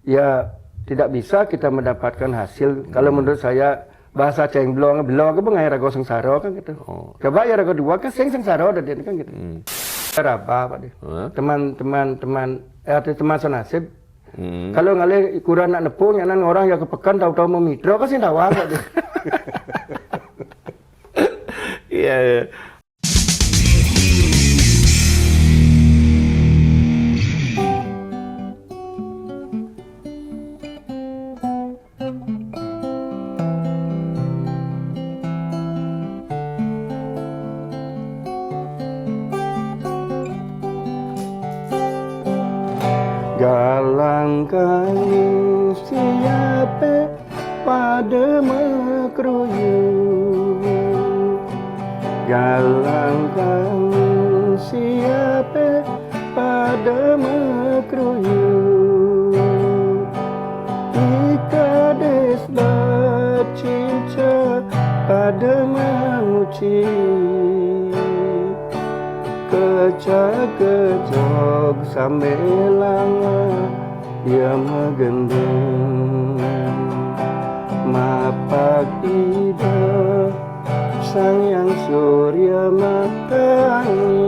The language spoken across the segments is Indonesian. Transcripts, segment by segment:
ya tidak bisa kita mendapatkan hasil. Kalau menurut saya bahasa cengblong, belong apa ngai rago sengsara kan gitu. Coba ya rago dua kan sengsara ada dia kan gitu. Apa Pak deh. Teman senasib. Kalau ngalih kurang nak nepung yang orang yang kepekan tahu-tahu memidro kan sih tawang Pak deh. Iya. Galang kayu siapa pada mekruyu, galang kayu siapa pada mekruyu, ikades bacinta pada menguci. Kecak-kecok sambil lama ia menggendeng, mapak ida sang yang surya matani.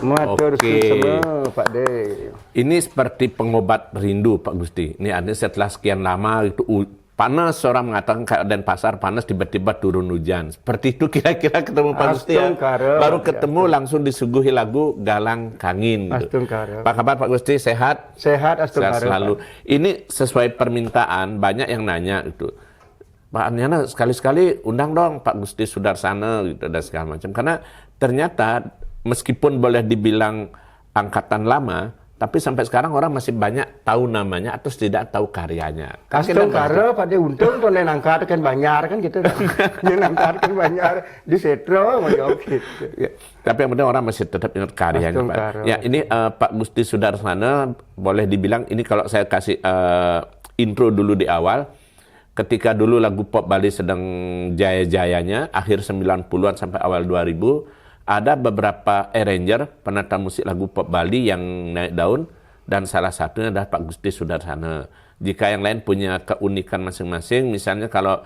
Matur semua Pak De. Ini seperti pengobat rindu Pak Gusti. Ini ada setelah sekian lama itu panas, orang mengatakan keadaan pasar panas, tiba-tiba turun hujan. Seperti itu kira-kira ketemu Pak Gusti ya. Baru ketemu langsung disuguhi lagu Galang Kangin. Gitu. Apa kabar Pak Gusti? Sehat? Sehat, sehat selalu. Ini sesuai permintaan, banyak yang nanya itu. Pak Aniana sekali-sekali undang dong Pak Gusti Sudarsana gitu dan segala macam. Karena ternyata meskipun boleh dibilang angkatan lama, tapi sampai sekarang orang masih banyak tahu namanya atau tidak tahu karyanya. Kastung karo pada untung tuh nangkat kan banyak kan gitu. Nangkat kan banyak di setro mau jawab gitu. Ya, tapi yang penting orang masih tetap ingat karyanya Pak. Ya ini Pak Gusti Sudarsana boleh dibilang ini kalau saya kasih intro dulu di awal. Ketika dulu lagu pop Bali sedang jaya-jayanya akhir 90-an sampai awal 2000. Ada beberapa arranger, penata musik lagu pop Bali yang naik daun, dan salah satunya adalah Pak Gusti Sudarsana. Jika yang lain punya keunikan masing-masing, misalnya kalau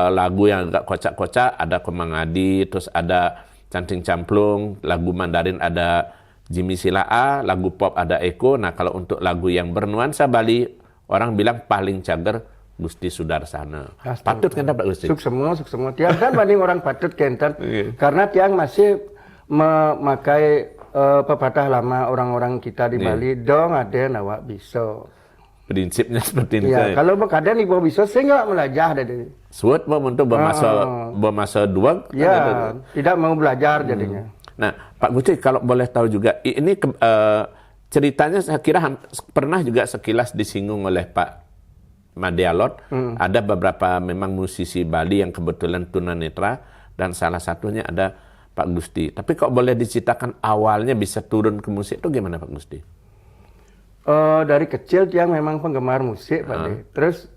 lagu yang agak kocak-kocak, ada Komangadi, terus ada Canting Camplung, lagu Mandarin ada Jimmy Silaa, lagu pop ada Eko. Nah kalau untuk lagu yang bernuansa Bali, orang bilang paling cager Gusti Sudarsana. Patut kan Pak Gusti? Suk semua. Tiang kan banding orang patut kentan. Karena tiang masih memakai pepatah lama orang-orang kita di Bali. Dong ada nawak bisa. Prinsipnya seperti itu. Ya, kalau berkadang ibu bisa, saya nggak belajar dari. Suat mau untuk bermasa dua. Ya, tidak mau belajar jadinya. Nah, Pak Gusti kalau boleh tahu juga, ini ceritanya saya kira pernah juga sekilas disinggung oleh Pak Madialot. Ada beberapa memang musisi Bali yang kebetulan tunanetra dan salah satunya ada Pak Gusti. Tapi kok boleh diceritakan awalnya bisa turun ke musik itu gimana Pak Gusti? Dari kecil tiang memang penggemar musik Pak De. Terus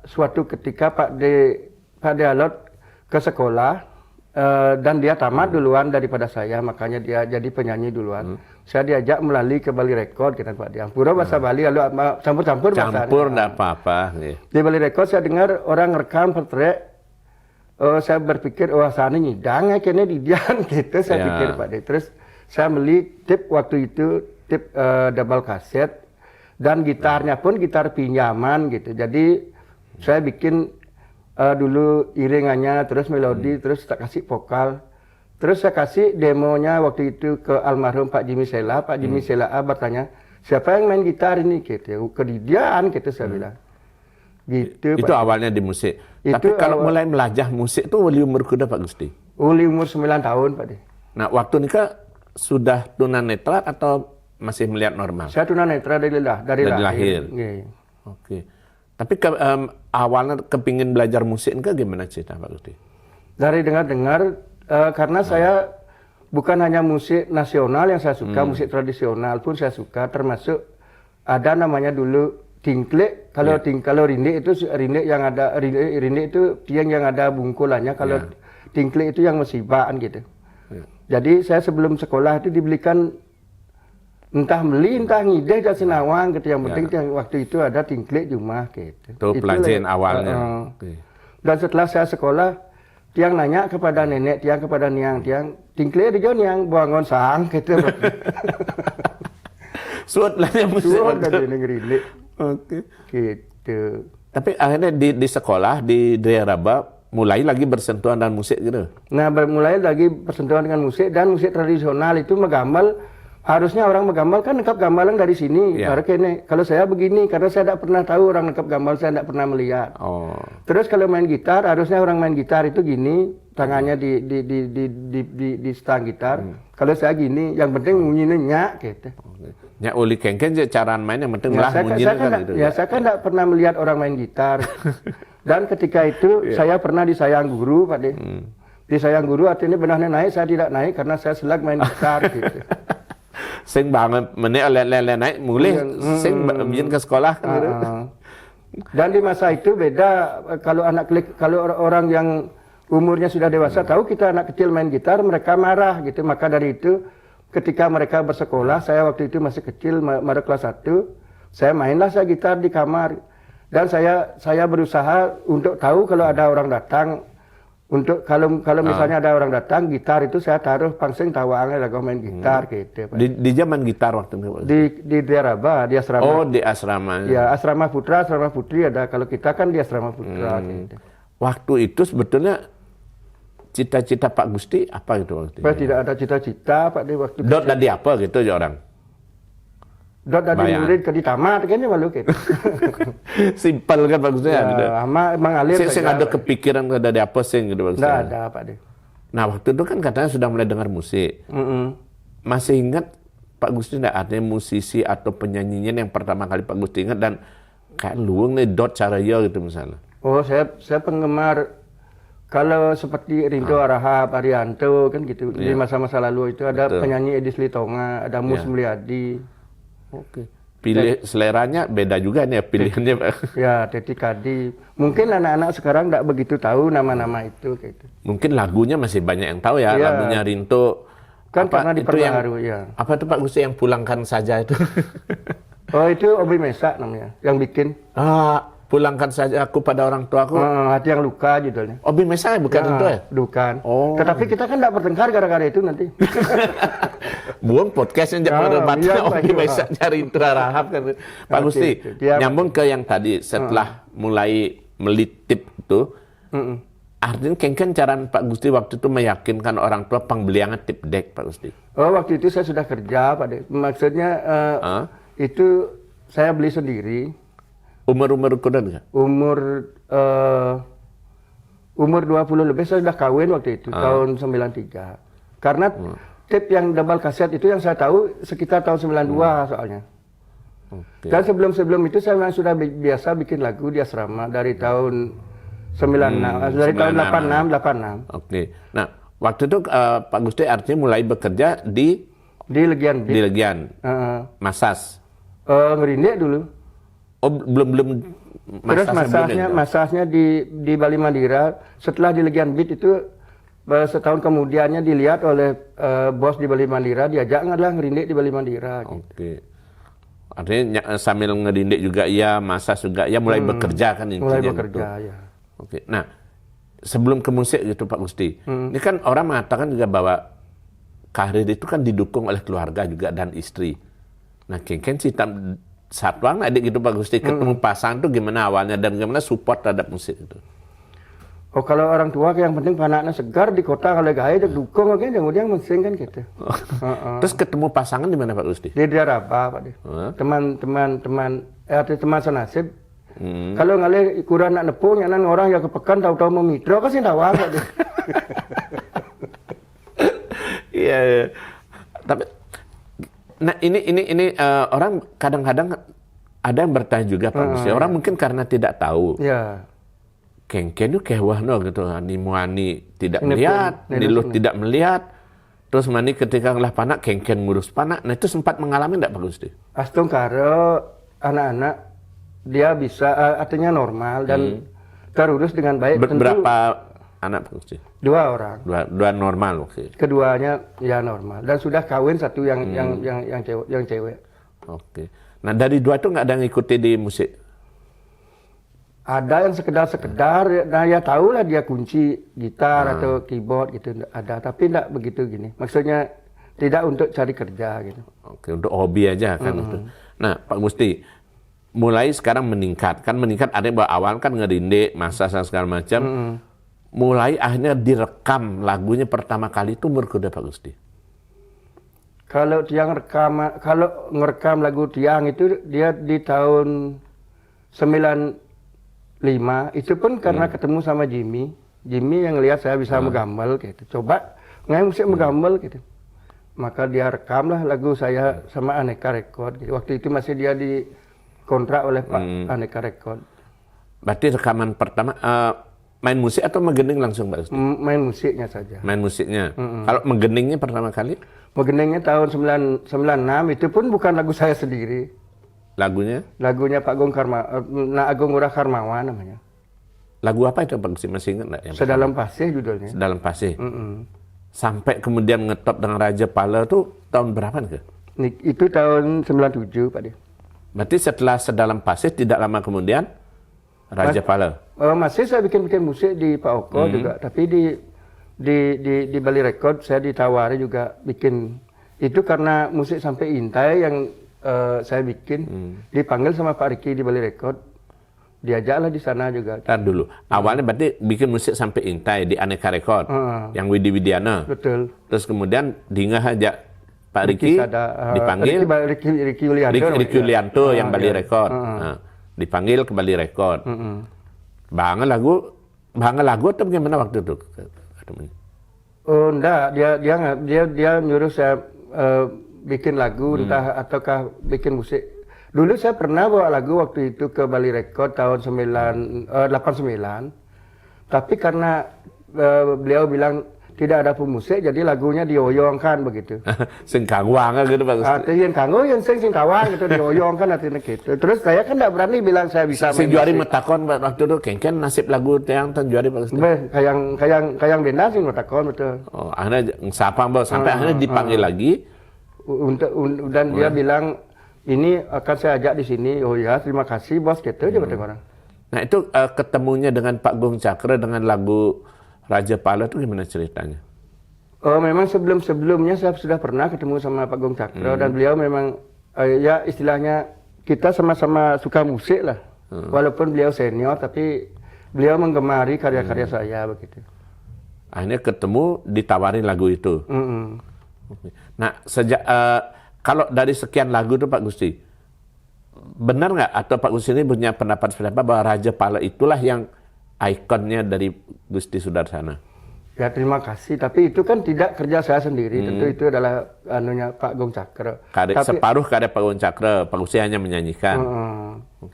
suatu ketika Pak Dialot ke sekolah dan dia tamat duluan daripada saya, makanya dia jadi penyanyi duluan. Saya diajak melalui ke Bali Record kita Pak Diang. Pura bahasa Bali lalu campur-campur bahasa. Campur enggak apa-apa. Di Bali Record saya dengar orang rekam portret. Saya berpikir sana nyidang kayaknya di Dian gitu saya pikir Pak De. Terus saya beli tip waktu itu double kaset dan gitarnya pun gitar pinjaman gitu. Jadi saya bikin dulu iringannya, terus melodi, terus tak kasih vokal. Terus saya kasih demonya waktu itu ke almarhum Pak Jimmy Sela. Pak Jimmy Sela bertanya, siapa yang main gitar ini? Gitu. Ke Dian, gitu saya bilang. Gitu, itu Pak. awalnya di musik. Tapi kalau mulai melajah musik itu uli umur kuda Pak Gusti? Uli umur 9 tahun Pak De. Nah waktu nikah sudah tunanetra atau masih melihat normal? Saya tunanetra dari lahir. Oke. Tapi awalnya kepingin belajar musik enggak gimana cerita Pak Gusti? Dari dengar-dengar, karena saya bukan hanya musik nasional yang saya suka, musik tradisional pun saya suka, termasuk ada namanya dulu tingklek. Kalau rindik itu rindik yang ada rindik itu tiang yang ada bungkulannya. Kalau tingklek itu yang musibaan gitu. Jadi saya sebelum sekolah itu dibelikan entah beli entah ngide dan senawang gitu. Yang penting yang waktu itu ada tingklik Jumah gitu. Itu pelajaran awalnya. Dan setelah saya sekolah, tiang nanya kepada nenek, tiang kepada niang, tiang tingklik di niang bangun sang gitu. Suat lah yang musik. Suat dari ngerilik. Oke. Gitu. Tapi akhirnya di sekolah di daerah Raba mulai lagi bersentuhan dengan musik gitu. Nah, mulai lagi bersentuhan dengan musik dan musik tradisional itu menggambar. Harusnya orang menggambar kan nangkap gambaran dari sini. Ya. Kalau saya begini karena saya tidak pernah tahu orang nangkap gambar, saya tidak pernah melihat. Oh. Terus kalau main gitar, harusnya orang main gitar itu gini, tangannya di stang gitar. Kalau saya gini, yang penting bunyinya nyak gitu. Ya uli kengken cara main yang penting lah bunyinya kan itu. Ya saya kan tidak pernah melihat orang main gitar. Dan ketika itu saya pernah disayang guru, Pak De. Disayang guru artinya benahnya naik, saya tidak naik karena saya selag main gitar gitu. Sing banget menek lele naik mulai sing bikin ke sekolah kan gitu. Dan di masa itu beda kalau orang yang umurnya sudah dewasa tahu kita anak kecil main gitar, mereka marah gitu. Maka dari itu ketika mereka bersekolah, saya waktu itu masih kecil, pada kelas 1, saya mainlah saya gitar di kamar. Dan saya berusaha untuk tahu kalau ada orang datang. Untuk kalau misalnya ada orang datang, gitar itu saya taruh pangsing tawangnya lagu main gitar gitu. Di zaman gitar waktu itu. Di daerah di asrama. Oh, di asrama. Ya, asrama putra, asrama putri ada. Kalau kita kan di asrama putra gitu. Waktu itu sebetulnya cita-cita Pak Gusti apa gitu waktu itu? Tidak ada cita-cita Pak di waktu itu. Dot dari apa gitu ya orang? Dot dari murid ke ditamat kayaknya malu gitu. Simpel kan Pak Gusti ya. Gitu. Mengalir saya ada kepikiran dari apa sih gitu Pak Gusti. Nggak ada Pak De. Nah waktu itu kan katanya sudah mulai dengar musik. Masih ingat Pak Gusti nggak ada musisi atau penyanyinya yang pertama kali Pak Gusti ingat dan kayak luang nih Dot Caraya gitu misalnya. Oh saya penggemar kalau seperti Rinto Arahap, Arianto kan gitu. Di masa-masa lalu itu ada penyanyi Edis Litonga, ada Mus Mulyadi. Oke. Pilih seleranya beda juga nih pilihannya Pak. Ya, Teti Kadi. Mungkin anak-anak sekarang tidak begitu tahu nama-nama itu gitu. Mungkin lagunya masih banyak yang tahu ya, lagunya Rinto. Kan karena diperbaharui ya. Apa itu Pak Gusti yang pulangkan saja itu? Oh, itu Obi Mesak namanya, yang bikin. Pulangkan saja aku pada orang tuaku. Hati yang luka judulnya. Obi Mesak bukan itu ya? Bukan. Oh. Tetapi kita kan tidak bertengkar gara-gara itu nanti. Buang podcastnya jangan Obi Mesak cari Intra Rahab kan. Pak Gusti, nyambung ke yang tadi setelah mulai melitip itu, artinya kengken cara Pak Gusti waktu itu meyakinkan orang tua pengbeliangan tip deck Pak Gusti. Oh, waktu itu saya sudah kerja Pak De. Maksudnya itu saya beli sendiri. Umur kuda nggak? Umur 20 lebih saya sudah kawin waktu itu, tahun 93. Karena tip yang double kaset itu yang saya tahu sekitar tahun 92 soalnya. Okay. Dan sebelum itu saya memang sudah biasa bikin lagu di asrama dari tahun 96, dari tahun 86. Oke. Nah, waktu itu Pak Gusti artinya mulai bekerja di Legian. Di Legian. Masas. Ngerindek dulu. Oh, belum terus masasnya di Bali Mandira. Setelah di Legian Beat itu setahun kemudiannya dilihat oleh bos di Bali Mandira, diajak ngalah ngerindek di Bali Mandira. Oke. Artinya sambil ngerindek juga ya, masas juga ya, mulai bekerja kan intinya. Mulai bekerja ya. Oke. Nah, sebelum ke musik gitu Pak Gusti. Ini kan orang mengatakan juga bahwa karir itu kan didukung oleh keluarga juga dan istri. Nah, kengken sih satuan adik gitu Pak Gusti, ketemu pasangan tuh gimana awalnya dan gimana support terhadap musik itu? Oh, kalau orang tua yang penting anaknya segar di kota kalau gaya dukung oke kemudian mensing kan gitu. Terus ketemu pasangan di mana Pak Gusti? Di daerah apa Pak De? Teman senasib. Kalau ngalih kurang nak nepung yang orang yang kepekan tahu-tahu mau mitra kan sih tawar Pak De. Iya. Tapi nah ini orang kadang-kadang ada yang bertanya juga Pak Gusti. Orang mungkin karena tidak tahu. Ya. Kengken itu kewahno gitu. Ani tidak melihat, niluh tidak melihat. Terus mani ketika ngelah panak kengken ngurus panak. Nah itu sempat mengalami enggak Pak Gusti? Astung karo anak-anak dia bisa artinya normal dan terurus dengan baik. Berapa anak Pak Gusti? 2 orang. Dua normal waktu itu. Keduanya ya normal dan sudah kawin satu yang cewek. Oke. Nah dari 2 itu nggak ada yang ngikuti di musik? Ada yang sekedar, nah ya tahulah dia kunci gitar atau keyboard gitu ada, tapi tidak begitu gini. Maksudnya tidak untuk cari kerja gitu. Oke, untuk hobi aja kan itu. Nah Pak Gusti, mulai sekarang meningkat, kan meningkat ada yang awal kan ngerinde, masa segala macam. Mulai akhirnya direkam lagunya pertama kali itu umur berapa Pak Gusti? Kalau ngerekam lagu Tiang itu dia di tahun 95 itu pun karena ketemu sama Jimmy yang lihat saya bisa menggambal gitu. Coba nggak musik menggambal gitu. Maka dia rekamlah lagu saya sama Aneka Record gitu. Waktu itu masih dia di kontrak oleh Pak Aneka Record. Berarti rekaman pertama main musik atau menggending langsung Pak Gusti? Main musiknya saja. Main musiknya. Kalau menggendingnya pertama kali? Menggendingnya tahun 96 itu pun bukan lagu saya sendiri. Lagunya? Lagunya Pak Agung Ngurah Karmawan namanya. Lagu apa itu Pak Gusti? Masih ingat nggak? Sedalam Pasih judulnya. Sedalam Pasih. Sampai kemudian ngetop dengan Raja Pala itu tahun berapa nih? Itu tahun 97 Pak De. Berarti setelah Sedalam Pasih tidak lama kemudian Raja Pala. Masih saya bikin musik di Pak Oko juga, tapi di Bali Record saya ditawari juga bikin itu karena musik sampai Intai yang saya bikin dipanggil sama Pak Riki di Bali Record, diajaklah di sana juga. Ntar dulu, awalnya berarti bikin musik sampai Intai di Aneka Record, yang Widi Widiana. Betul. Terus kemudian Dinga aja Pak Riki dipanggil, Riki Yulianto yang Bali Record, dipanggil ke Bali Record. Banget lagu atau bagaimana waktu itu? Oh enggak, dia nyuruh saya bikin lagu entah ataukah bikin musik. Dulu saya pernah bawa lagu waktu itu ke Bali Record tahun 89. Tapi karena beliau bilang tidak ada pemusik, jadi lagunya dioyongkan begitu. Sing kawang gitu Pak Gusti. Artinya kanggo yang sing kawang gitu dioyongkan artinya gitu. Terus saya kan tidak berani bilang saya bisa sing juari metakon waktu itu kengken nasib lagu yang tan juari Pak Gusti. Kayang benda sing metakon betul. Oh, akhirnya sapa Bos sampai akhirnya dipanggil lagi dan dia bilang ini akan saya ajak di sini. Oh ya, terima kasih Bos gitu aja kata orang. Nah, itu ketemunya dengan Pak Gong Cakra dengan lagu Raja Pala itu gimana ceritanya? Oh, memang sebelumnya saya sudah pernah ketemu sama Pak Gong Cakra dan beliau memang ya istilahnya kita sama-sama suka musik lah. Walaupun beliau senior tapi beliau menggemari karya-karya saya begitu. Akhirnya ketemu ditawarin lagu itu. Nah, sejak kalau dari sekian lagu itu Pak Gusti, benar nggak atau Pak Gusti ini punya pendapat bahwa Raja Pala itulah yang ikonnya dari Gusti Sudarsana? Ya terima kasih, tapi itu kan tidak kerja saya sendiri, tentu itu adalah anunya Pak Gong Cakra. Separuh karya Pak Gong Cakra, Pak Gusti hanya menyanyikan.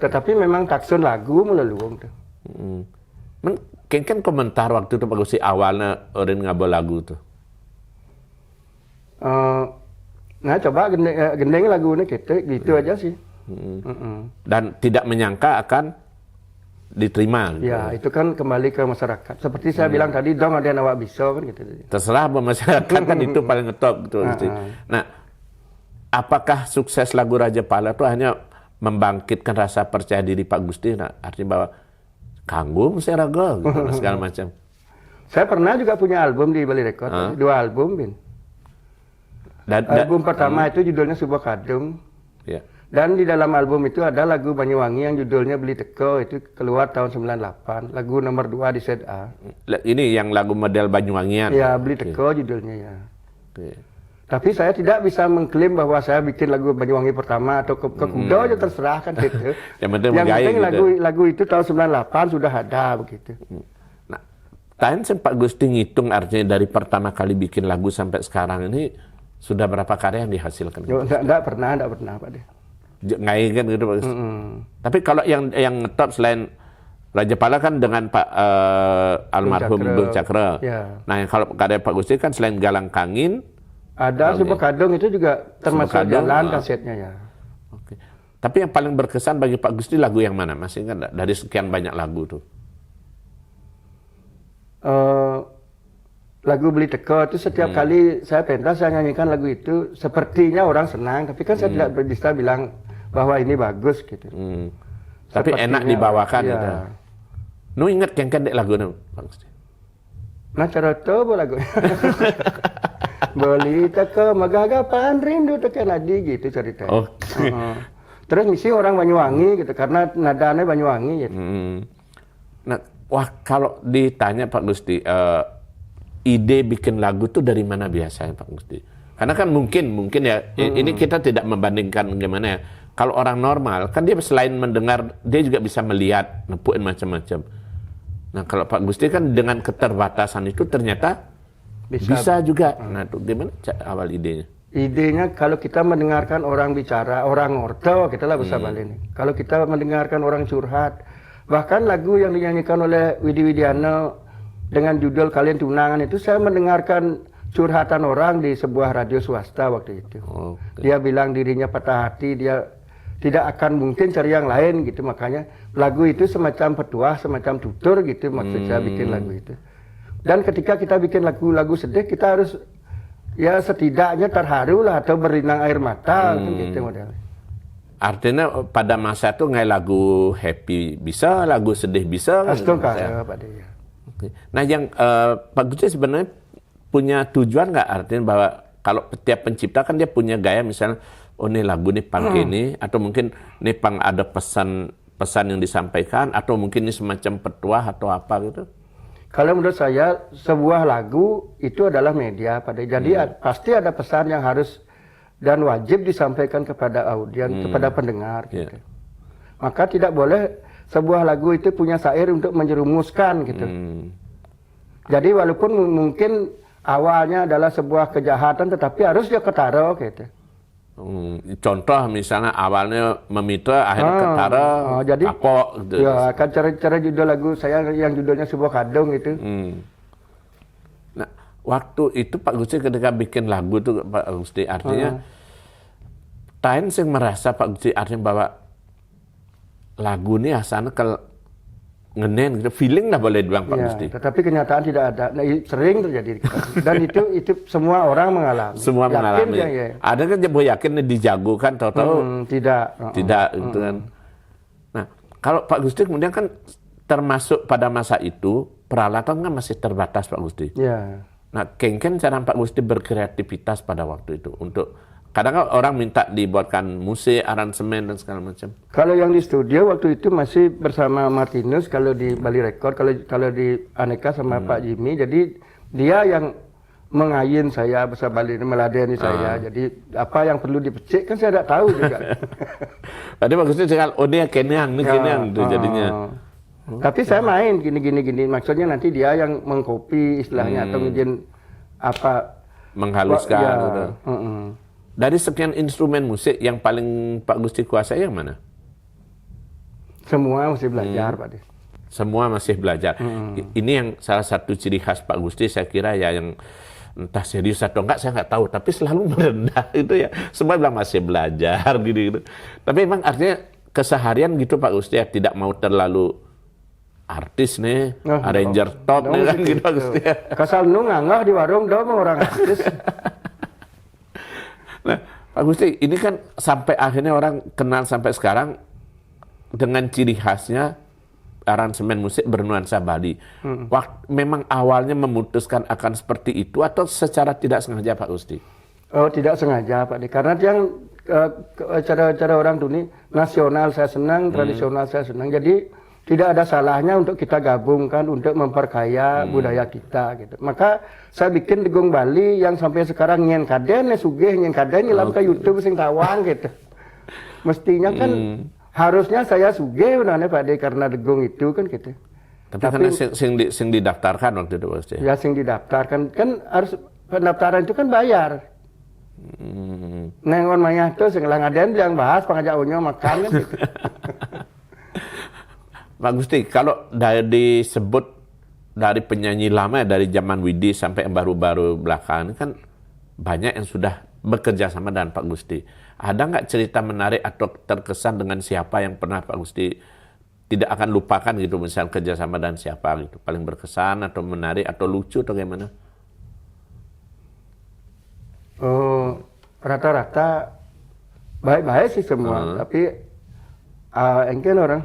Tetapi memang taksun lagu meleluung tuh. Kan komentar waktu itu Pak Gusti awalnya orang ngabol lagu tuh. Nah coba gendeng lagunya gitu aja sih. Dan tidak menyangka akan diterima. Gitu. Ya, itu kan kembali ke masyarakat. Seperti saya bilang tadi, dong ada yang awak bisa kan gitu. Terserah masyarakat kan itu paling ngetop gitu. Nah, apakah sukses lagu Raja Pala itu hanya membangkitkan rasa percaya diri Pak Gusti? Nah, artinya bahwa kanggo mesti raga gitu, segala macam. Saya pernah juga punya album di Bali Record, 2 album, Bin. Album pertama itu judulnya Sebuah Kadung. Ya. Dan di dalam album itu ada lagu Banyuwangi yang judulnya Beli Teko, itu keluar tahun 98, lagu nomor 2 di set A. Ini yang lagu model Banyuwangian? Ya, Beli Teko judulnya ya. Tapi saya tidak bisa mengklaim bahwa saya bikin lagu Banyuwangi pertama atau ke kuda aja terserah kan gitu. Yang penting lagu itu tahun 98 sudah ada begitu. Nah, tadi sempat Gusti ngitung artinya dari pertama kali bikin lagu sampai sekarang ini sudah berapa karya yang dihasilkan? Enggak pernah Pak De. Ngai kan gitu Pak. Tapi kalau yang ngetop selain Raja Pala kan dengan Pak almarhum Bung Cakra. Ya. Nah, yang kalau karya Pak Gusti kan selain Galang Kangin ada Sebuah Kadung itu juga termasuk jalan kasetnya ya. Oke. Tapi yang paling berkesan bagi Pak Gusti lagu yang mana? Masih ingat dari sekian banyak lagu tuh? lagu Beli Teko itu setiap kali saya pentas saya nyanyikan lagu itu sepertinya orang senang, tapi kan saya tidak bisa bilang bahwa ini bagus gitu. Tapi enak dibawakan gitu. Nu ingat kengken dek lagu nu, Pak Gusti. Nah cara tu lagu. Beli Teko magagapan rindu tekan adi gitu ceritanya. Oke. Terus misi orang Banyuwangi gitu karena nadanya Banyuwangi gitu. Nah, wah kalau ditanya Pak Gusti, ide bikin lagu tuh dari mana biasanya Pak Gusti? Karena kan mungkin ya, ini kita tidak membandingkan gimana ya. Kalau orang normal, kan dia selain mendengar, dia juga bisa melihat, nepuin macam-macam. Nah kalau Pak Gusti kan dengan keterbatasan itu ternyata bisa juga. Nah itu gimana awal idenya? Idenya kalau kita mendengarkan orang bicara, orang orto, kita lah bisa balik nih. Kalau kita mendengarkan orang curhat, bahkan lagu yang dinyanyikan oleh Widi Widiano dengan judul Kalian Tunangan itu saya mendengarkan curhatan orang di sebuah radio swasta waktu itu. Dia bilang dirinya patah hati, dia tidak akan mungkin cari yang lain gitu, makanya lagu itu semacam petuah, semacam tutur gitu maksud saya bikin lagu itu. Dan ketika kita bikin lagu sedih, kita harus ya setidaknya terharu lah atau berlinang air mata gitu modelnya. Artinya pada masa itu nggak lagu happy bisa, lagu sedih bisa kan? Pak Dea. Nah yang Pak Gusti sebenarnya punya tujuan nggak, artinya bahwa kalau setiap pencipta kan dia punya gaya, misalnya oh ini lagu nih pang ini, atau mungkin nih pang ada pesan yang disampaikan, atau mungkin ini semacam petuah atau apa gitu. Kalau menurut saya sebuah lagu itu adalah media Pak Dea. Jadi pasti ada pesan yang harus dan wajib disampaikan kepada audiens, kepada pendengar gitu. Maka tidak boleh sebuah lagu itu punya syair untuk menjerumuskan gitu. Jadi walaupun mungkin awalnya adalah sebuah kejahatan, tetapi harus dia ketara gitu. Contoh misalnya awalnya memita, akhirnya ketara, jadi kapok gitu. Ya kan cara judul lagu saya yang judulnya Sebuah Kadung itu. Nah waktu itu Pak Gusti ketika bikin lagu itu Pak Gusti artinya Tain sing merasa Pak Gusti artinya bahwa lagu ini asalnya kalau ngenen gitu, feeling lah boleh dibilang Pak Gusti. Tetapi kenyataan tidak ada. Nah, sering terjadi. Dan itu semua orang mengalami. Semua mengalami. Ada kan jabo yakin dijagokan, tahu-tahu tidak gitu kan. Nah, kalau Pak Gusti kemudian kan termasuk pada masa itu peralatan kan masih terbatas Pak Gusti. Nah, kengken cara Pak Gusti berkreativitas pada waktu itu untuk kadang orang minta dibuatkan musik, aransemen dan segala macam. Kalau yang di studio waktu itu masih bersama Martinus, kalau di Bali Record, kalau di Aneka sama Pak Jimmy, jadi dia yang mengayin saya bahasa Bali, meladeni saya. Jadi apa yang perlu dipecik kan saya tidak tahu juga. Tadi bagusnya sekali, oh dia kenyang itu jadinya. Tapi saya main gini, maksudnya nanti dia yang mengkopi istilahnya atau mungkin apa menghaluskan. Dari sekian instrumen musik yang paling Pak Gusti kuasai yang mana? Semua masih belajar, Pak. Semua masih belajar. Ini yang salah satu ciri khas Pak Gusti, saya kira ya, yang entah serius atau enggak saya nggak tahu, tapi selalu merendah itu ya. Semua bilang masih belajar gitu. Tapi memang artinya keseharian gitu Pak Gusti ya, tidak mau terlalu artis nih, arranger top nih kan gitu Pak Gusti. Kasal nu nganggah di warung dong orang artis. Nah, Pak Gusti, ini kan sampai akhirnya orang kenal sampai sekarang dengan ciri khasnya aransemen musik bernuansa Bali. Memang awalnya memutuskan akan seperti itu atau secara tidak sengaja Pak Gusti? Oh, tidak sengaja Pak. Karena yang cara orang Tuni nasional saya senang, tradisional saya senang. Jadi tidak ada salahnya untuk kita gabungkan untuk memperkaya budaya kita gitu. Maka saya bikin Degung Bali yang sampai sekarang nyen kaden sugih nyen kaden nyelam ke YouTube sing tawang gitu. Mestinya kan harusnya saya sugih udah Pak De karena Degung itu kan gitu. Tapi karena sing didaftarkan waktu itu Pak. Ya sing didaftarkan kan harus pendaftaran itu kan bayar. Nengon maya tuh sing lang aden yang bahas pangajak unyo makan kan gitu. Pak Gusti, kalau disebut dari penyanyi lama dari zaman Widi sampai yang baru-baru belakangan kan banyak yang sudah bekerja sama dengan Pak Gusti. Ada nggak cerita menarik atau terkesan dengan siapa yang pernah Pak Gusti tidak akan lupakan gitu, misal kerjasama dan siapa gitu, paling berkesan atau menarik atau lucu atau gimana? Oh, rata-rata baik-baik sih semua, tapi engken orang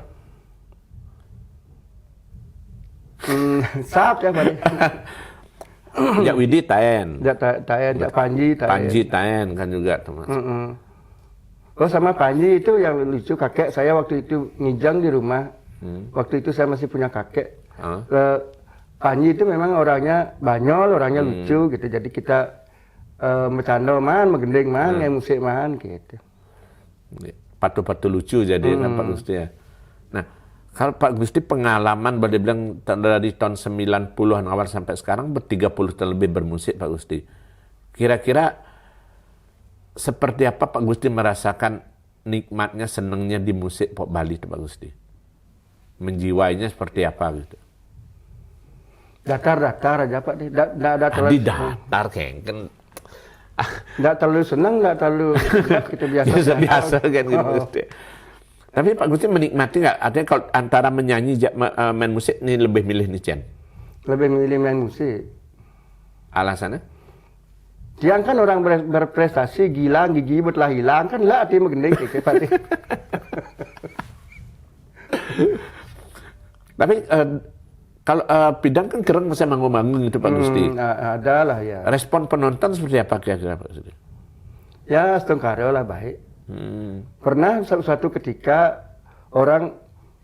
sap ya Pak. Jak Widi Taen. Jak Panji Taen. Panji Taen kan juga termasuk. Oh sama Panji itu yang lucu, kakek saya waktu itu ngijang di rumah. Waktu itu saya masih punya kakek. Panji itu memang orangnya banyol, orangnya lucu gitu. Jadi kita bercanda man, megendeng man, yang musik man gitu. Patu-patu lucu jadi Pak Gusti ya. Nah, kalau Pak Gusti pengalaman boleh bilang dari tahun 90-an awal sampai sekarang 30 tahun lebih bermusik Pak Gusti. Kira-kira seperti apa Pak Gusti merasakan nikmatnya, senangnya di musik pop Bali itu Pak Gusti? Menjiwainya seperti apa gitu? Datar-datar aja Pak. Nggak ada terlalu datar kan. Nggak terlalu senang, nggak terlalu kita biasa kan gitu Gusti. Tapi Pak Gusti menikmati nggak? Artinya kalau antara menyanyi main musik ini lebih milih nih Cen? Lebih milih main musik. Alasannya? Dia kan orang berprestasi, gila, gigi betelah hilang kan lah artinya megendeng kayak Pak. Tapi kalau Pidang kan keren masa manggung-manggung itu Pak Gusti. Ada lah ya. Respon penonton seperti apa kira-kira Pak Gusti? Ya setengkara lah baik. Pernah suatu ketika orang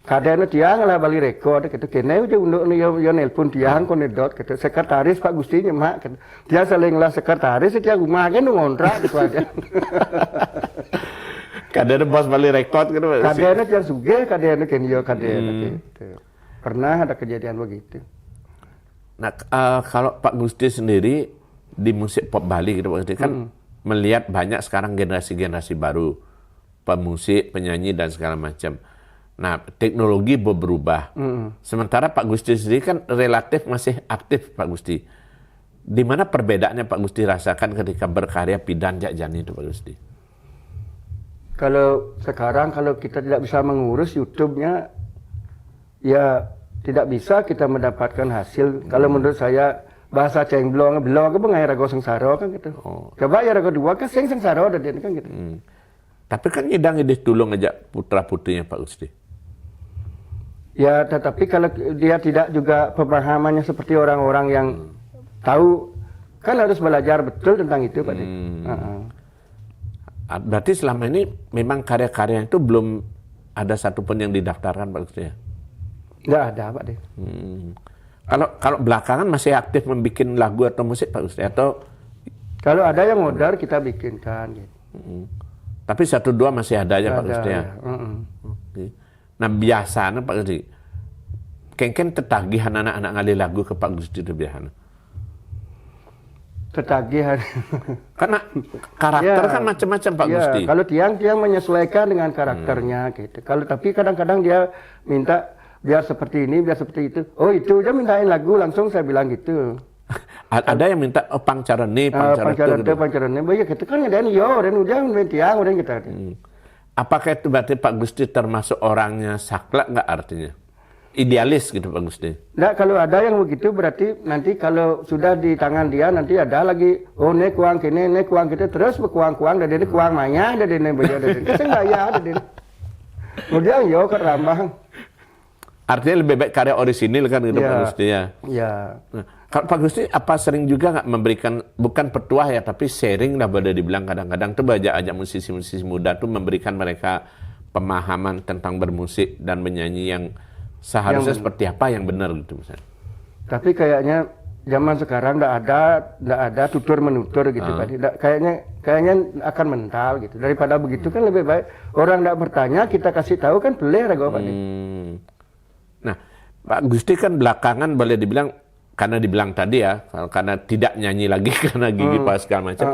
kadang tiang lah bali rekod gitu, kene udah untuk yo nelpon tiang konedot gitu, sekretaris Pak Gusti nyemak gitu. Dia saling lah sekretaris tiang rumah kan ngontrak gitu aja. Kadang bos bali rekod gitu. Kadang tiang sugih, kadang kene yo kadang gitu. Pernah ada kejadian begitu. Nah, kalau Pak Gusti sendiri di musik pop Bali gitu Pak Gusti kan melihat banyak sekarang generasi-generasi baru pemusik, penyanyi dan segala macam. Nah, teknologi berubah. Sementara Pak Gusti sendiri kan relatif masih aktif Pak Gusti. Di mana perbedaannya Pak Gusti rasakan ketika berkarya Pidan Jak Jani itu Pak Gusti? Kalau sekarang kalau kita tidak bisa mengurus YouTube-nya, ya tidak bisa kita mendapatkan hasil. Kalau menurut saya bahasa cengblong, belong ke bengai rago sengsara kan gitu. Coba ya rago dua kan sengsara ada kan gitu. Tapi kan ngidang idih tulung aja putra-putrinya Pak Gusti. Ya, tetapi kalau dia tidak juga pemahamannya seperti orang-orang yang tahu, kan harus belajar betul tentang itu Pak. Berarti selama ini memang karya-karya itu belum ada satupun yang didaftarkan Pak Gusti ya? Nggak ada Pak deh. Kalau belakangan masih aktif membuat lagu atau musik Pak Gusti atau? Kalau ada yang modal kita bikinkan. Gitu. Tapi satu dua masih ada ya Pak Gusti ya. Okay. Nah biasanya Pak Gusti, kengken tetagihan anak-anak ngali lagu ke Pak Gusti itu biasanya. Ketagihan. Karena karakter kan macam-macam Pak Gusti. Kalau tiang menyesuaikan dengan karakternya gitu. Tapi kadang-kadang dia minta biar seperti ini, biar seperti itu. Oh itu aja mintain lagu langsung saya bilang gitu. Ada yang minta pangcarane, pangcarane. Banyak itu kan ada dan udah tiang udah kita. Apakah itu berarti Pak Gusti termasuk orangnya saklek nggak artinya? Idealis gitu Pak Gusti? Nggak, kalau ada yang begitu berarti nanti kalau sudah di tangan dia nanti ada lagi, oh nek kuang kene, nek kuang kita terus berkuang-kuang dari ini kuang manya dari ini baju dari ini. Saya nggak ya dari ini. Kemudian yo ke Rambang. Artinya lebih baik karya orisinil kan gitu Pak Gusti ya? Iya. Nah, kalau Pak Gusti apa sering juga nggak memberikan, bukan petuah ya, tapi sharing lah boleh dibilang kadang-kadang tuh ajak musisi-musisi muda tuh memberikan mereka pemahaman tentang bermusik dan menyanyi yang seharusnya seperti apa yang benar gitu misalnya. Tapi kayaknya zaman sekarang nggak ada tutur menutur gitu Pak. Kayaknya akan mental gitu. Daripada begitu kan lebih baik orang nggak bertanya kita kasih tahu kan boleh ragu Pak. Nah, Pak Gusti kan belakangan boleh dibilang karena dibilang tadi ya, karena tidak nyanyi lagi karena gigi pas segala macam.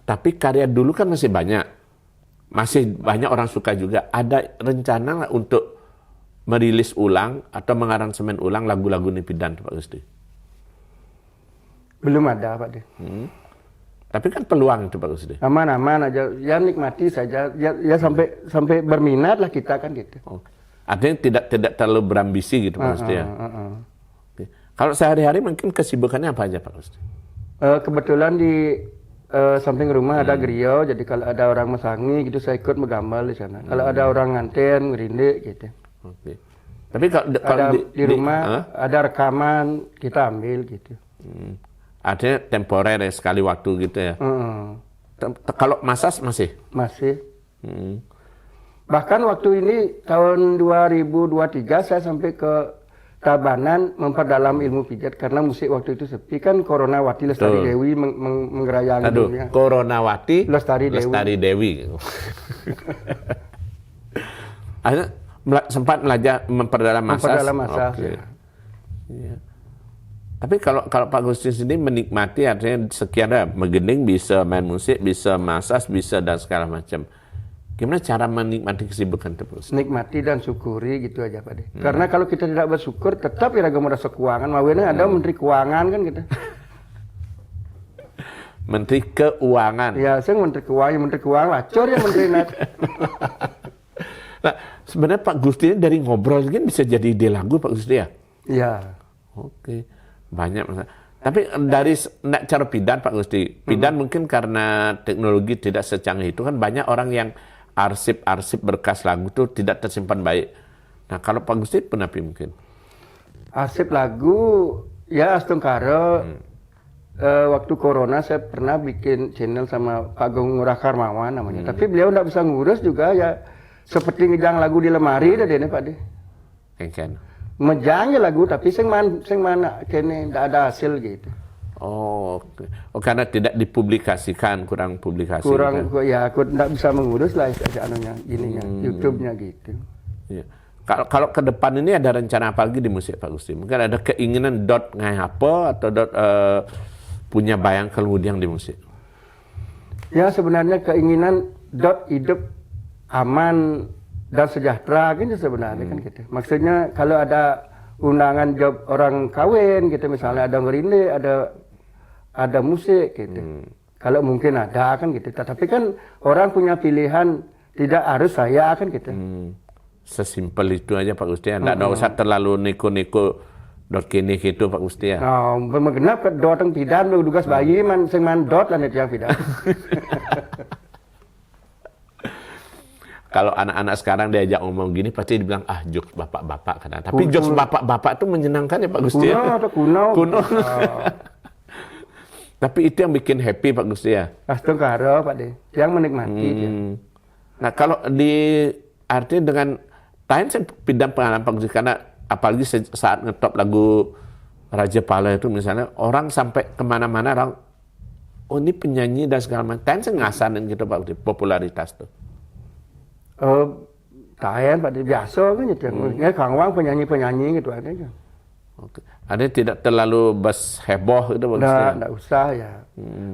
Tapi karya dulu kan masih banyak orang suka juga. Ada rencana nggak untuk merilis ulang atau mengaransemen ulang lagu-lagu Nipidan Pak Gusti? Belum ada Pak deh. Tapi kan peluang itu Pak Gusti. Aman-aman aja, ya nikmati saja, ya sampai berminat lah kita kan gitu. Artinya tidak terlalu berambisi gitu Pak Gusti ya. Oke. Kalau sehari-hari mungkin kesibukannya apa aja Pak Gusti? Kebetulan di samping rumah ada griyo, jadi kalau ada orang mesangi gitu saya ikut menggambar di sana. Kalau ada orang nganten, ngerinde gitu. Oke. Tapi kalau di rumah ada rekaman kita ambil gitu. Artinya temporer ya, sekali waktu gitu ya. Kalau masas masih? Masih. Bahkan waktu ini tahun 2023 saya sampai ke Tabanan memperdalam ilmu pijat karena musik waktu itu sepi kan. Coronawati Lestari Dewi menggerayangi dunia. Coronawati Lestari Dewi. Akhirnya sempat memperdalam masas. Memperdalam masas. Okay. Ya. Tapi kalau Pak Gusti sendiri menikmati artinya sekian menggending, bisa main musik, bisa masas, bisa dan segala macam. Gimana cara menikmati kesibukan itu? Nikmati dan syukuri gitu aja Pak De. Karena kalau kita tidak bersyukur tetap ya merasa keuangan. Mawena ada Menteri Keuangan kan gitu. Menteri Keuangan. Ya, saya Menteri Keuangan lacor ya Menteri Net. Nah, sebenarnya Pak Gusti ini dari ngobrol ini bisa jadi ide lagu Pak Gusti ya? Iya. Oke. Banyak. Tapi dari cara pidan Pak Gusti, pidan mungkin karena teknologi tidak secanggih itu kan banyak orang yang arsip berkas lagu itu tidak tersimpan baik. Nah kalau Pak Gusti penapi mungkin? Arsip lagu ya Astungkara. Waktu corona saya pernah bikin channel sama Pak Agung Ngurah Karmawan namanya. Tapi beliau tidak bisa ngurus juga ya. Seperti ngejang lagu di lemari dah dene Pak De. Kengken. Mejangnya lagu tapi sing mana kene tidak ada hasil gitu. Oh, okay. Karena tidak dipublikasikan, kurang publikasi. Ya aku tidak bisa mengurus lah anunya, gininya, YouTube-nya gitu. Ya. Kalau ke depan ini ada rencana apa lagi di musik Pak Gusti? Mungkin ada keinginan ngai apa atau punya bayang kemudian di musik? Ya sebenarnya keinginan hidup aman dan sejahtera gitu sebenarnya kan gitu. Maksudnya kalau ada undangan job orang kawin gitu misalnya ada ngerinde, ada musik gitu. Kalau mungkin ada kan gitu. Tapi kan orang punya pilihan, tidak harus saya kan gitu. Sesimpel itu aja Pak Gusti. Tidak usah terlalu neko-neko dot kini gitu Pak Gusti ya. Nah, mengenap ke doteng pidan dugas bayi sing man dot lan yang pidan. Kalau anak-anak sekarang diajak ngomong gini pasti dibilang jokes bapak-bapak kadang. Tapi jokes bapak-bapak itu menyenangkan ya Pak Gusti ya. Kuno. Tapi itu yang bikin happy Pak Gusti ya. Astungkara Pak De, yang menikmati dia. Nah kalau di artinya dengan saya pindah pengalaman Pak Gusti karena apalagi saat ngetop lagu Raja Pala itu misalnya orang sampai kemana-mana orang ini penyanyi dan segala macam. Saya ngasanin gitu Pak Gusti popularitas tuh. Tayan Pak De biasa kan gitu. Kang Wang penyanyi gitu aja. Oke. Ada tidak terlalu heboh itu Pak Gusti. Tidak usah ya.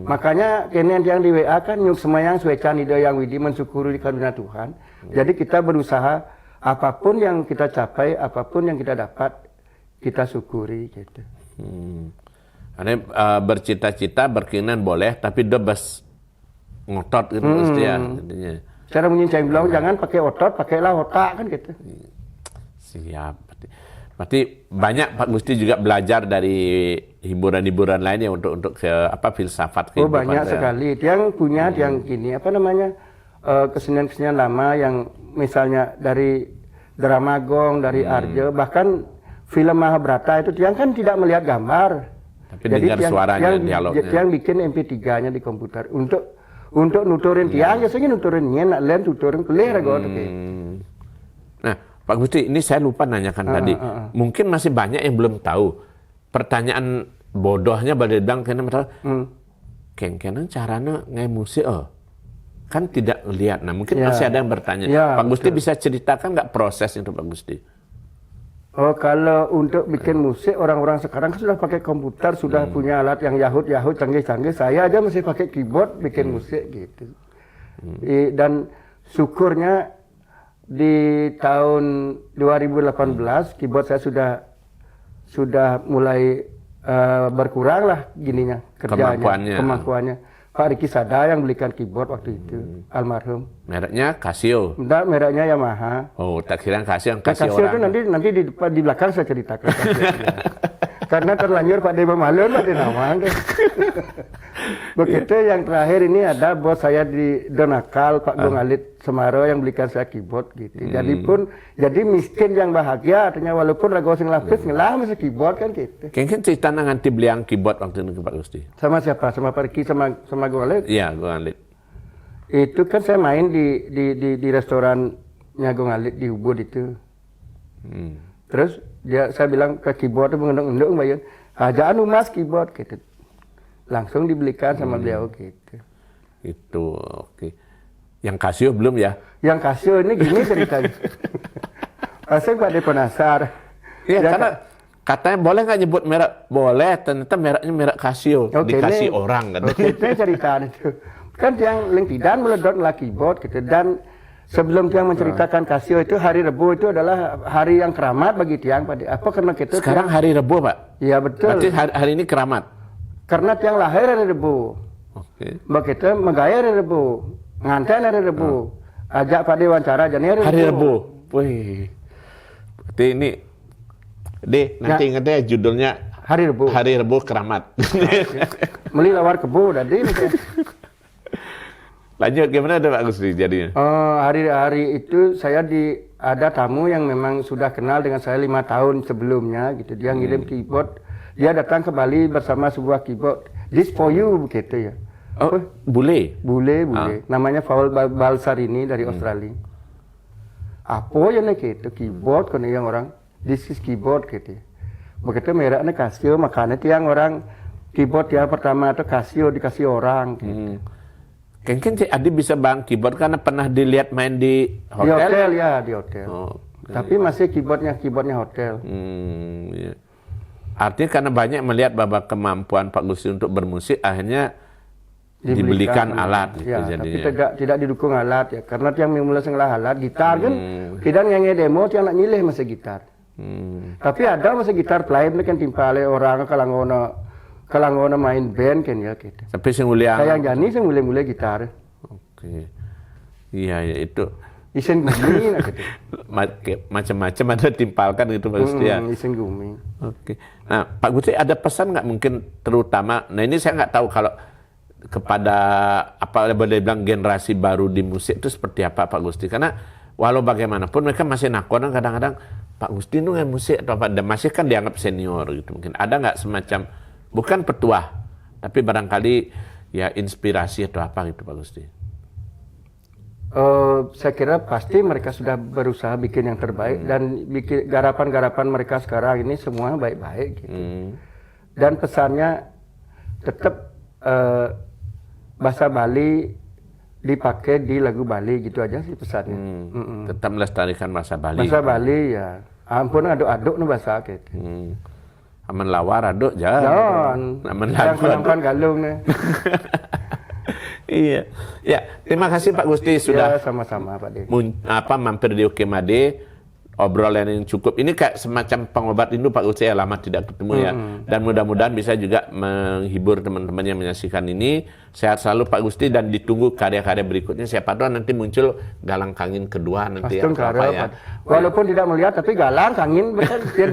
Makanya kene yang di WA kan nyuk semayang suecan ide yang widi mensyukuri karunia Tuhan. Jadi kita berusaha apapun yang kita capai, apapun yang kita dapat, kita syukuri gitu. Ada bercita-cita, berkeinginan boleh, tapi debes ngotot gitu Gusti ya. Intinya. Cara menyincang bilang jangan pakai otot, pakailah otak kan gitu. Siap. Berarti banyak Pak Gusti juga belajar dari hiburan-hiburan lain ya untuk filsafat kehidupan. Banyak sekali. Yang punya yang gini kesenian-kesenian lama yang misalnya dari Dramagong, dari Arjo, bahkan film Mahabharata itu yang kan tidak melihat gambar. Tapi dengar suaranya, dialognya. Yang bikin MP3-nya di komputer untuk nuturin tiang, biasanya nuturinnya nak lain tuturin clear Nah, Pak Gusti, ini saya lupa nanyakan tadi. Mungkin masih banyak yang belum tahu. Pertanyaan bodohnya badedang kena kengkenan caranya ngai musik kan tidak lihat. Nah, mungkin masih ada yang bertanya. Pak Gusti bisa ceritakan nggak proses itu Pak Gusti? Kalau untuk bikin musik orang-orang sekarang kan sudah pakai komputer, sudah punya alat yang yahut canggih-canggih. Saya aja masih pakai keyboard bikin musik gitu. Dan syukurnya di tahun 2018 keyboard saya sudah mulai berkurang lah gininya kerjanya, kemampuannya. Pak Riki Sada yang belikan keyboard waktu itu, almarhum. Mereknya Casio. Enggak, mereknya Yamaha. Oh, tak kira Casio yang Nah, kasih Casio orang. itu nanti di depan di belakang saya ceritakan. Karena terlanjur Pak Dewa Malun Pak Denawang. Begitu yang terakhir ini ada bos saya di Donakal Pak Gong Alit Semaro yang belikan saya keyboard gitu. Jadi miskin yang bahagia artinya walaupun rago sing lapis ngelah masih keyboard kan gitu. Kengken cerita nganti beliang keyboard waktu itu Pak Gusti. Sama siapa? Sama Pak Riki sama Gong Alit. Iya, Gong Alit. Itu kan saya main di restorannya Gong Alit di Ubud itu. Terus saya bilang ke keyboard itu mengendong-endong bayar. Ajaan mas keyboard gitu. Langsung dibelikan sama beliau gitu. Itu oke. Yang Casio belum ya? Yang Casio ini gini ceritanya. Saya pada penasar. Iya, karena katanya boleh nggak nyebut merek? Boleh, ternyata mereknya merek Casio. Dikasih orang kan. Oke, itu cerita itu. Kan yang lingkidan meledot lah keyboard gitu. Dan sebelum Tiang menceritakan Casio itu hari Rebo itu adalah hari yang keramat bagi Tiang. Apa karena gitu? Sekarang hari Rebo Pak? Iya betul. Berarti hari ini keramat? Karena Tiang lahir hari Rebo. Oke. Begitu menggaya hari Rebo. Nganten hari Rebo. Ajak Pak Dewancara jadi hari Rebo. Wih. Berarti ini nanti ingat ya judulnya Hari Rebo. Hari Rebo keramat. Meli lawar kebo tadi. Lanjut gimana ada Pak Gusti jadinya? Hari-hari itu saya ada tamu yang memang sudah kenal dengan saya 5 tahun sebelumnya gitu. Dia ngirim keyboard. Dia datang ke Bali bersama sebuah keyboard. This for you begitu ya. Oh, bule. Namanya Faul Balsarini dari Australia. Apa ya nih gitu keyboard kan yang orang this is keyboard gitu. Begitu mereknya Casio makanya tiang orang keyboard yang pertama itu Casio dikasih orang gitu. Kengken Adi bisa bang keyboard karena pernah dilihat main di hotel. Di hotel ya, di hotel. Tapi iya. masih keyboardnya hotel. Iya. Artinya karena banyak melihat bahwa kemampuan Pak Gusti untuk bermusik akhirnya dibelikan alat gitu ya, jadinya. Tapi tidak didukung alat ya. Karena yang mulai sengalah alat gitar kan kita nyanyi demo yang nak nyilih masa gitar. Tapi ada masa gitar play kan timpale orang kalau ngono main band kan ya gitu. Tapi sing mulia. Saya jani sing mulai gitar. Oke. Iya ya itu. Isen gumi nah gitu. Macam-macam ada timpalkan gitu Pak Gusti ya. Isen gumi. Oke. Nah Pak Gusti ada pesan nggak mungkin terutama, nah ini saya nggak tahu kalau kepada apa boleh bilang generasi baru di musik itu seperti apa Pak Gusti, karena walau bagaimanapun mereka masih nakonan kadang-kadang Pak Gusti itu nggak musik atau apa, dan masih kan dianggap senior gitu, mungkin ada nggak semacam bukan petuah tapi barangkali ya inspirasi atau apa gitu Pak Gusti? Saya kira pasti mereka sudah berusaha bikin yang terbaik dan bikin garapan-garapan mereka sekarang ini semua baik-baik gitu. Dan pesannya tetap bahasa Bali dipakai di lagu Bali gitu aja sih pesannya. Tetap melestarikan bahasa Bali. Bahasa Bali ya. Ampun aduk-aduk nih bahasa gitu. Aman lawar aduk jangan. Aman lagu galung nih. Iya. Ya, terima kasih Pak Gusti sudah sama-sama Pak De. Mampir di UKMAD, obrolan yang cukup. Ini kayak semacam pengobat rindu Pak Gusti, ya lama tidak ketemu ya. Dan mudah-mudahan bisa juga menghibur teman-teman yang menyaksikan ini. Sehat selalu Pak Gusti dan ditunggu karya-karya berikutnya. Siapa tahu nanti muncul Galang Kangin kedua nanti ya. Ya. Walaupun tidak melihat tapi Galang Kangin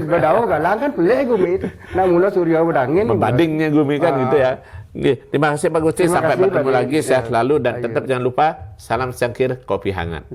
berdaung Galang kan boleh gumi. Nah mula Surya Bedangin. Membandingnya gumi kan gitu ya. Terima kasih Pak Gusti, sampai bertemu lagi, sehat selalu dan tetap jangan lupa salam cangkir kopi hangat.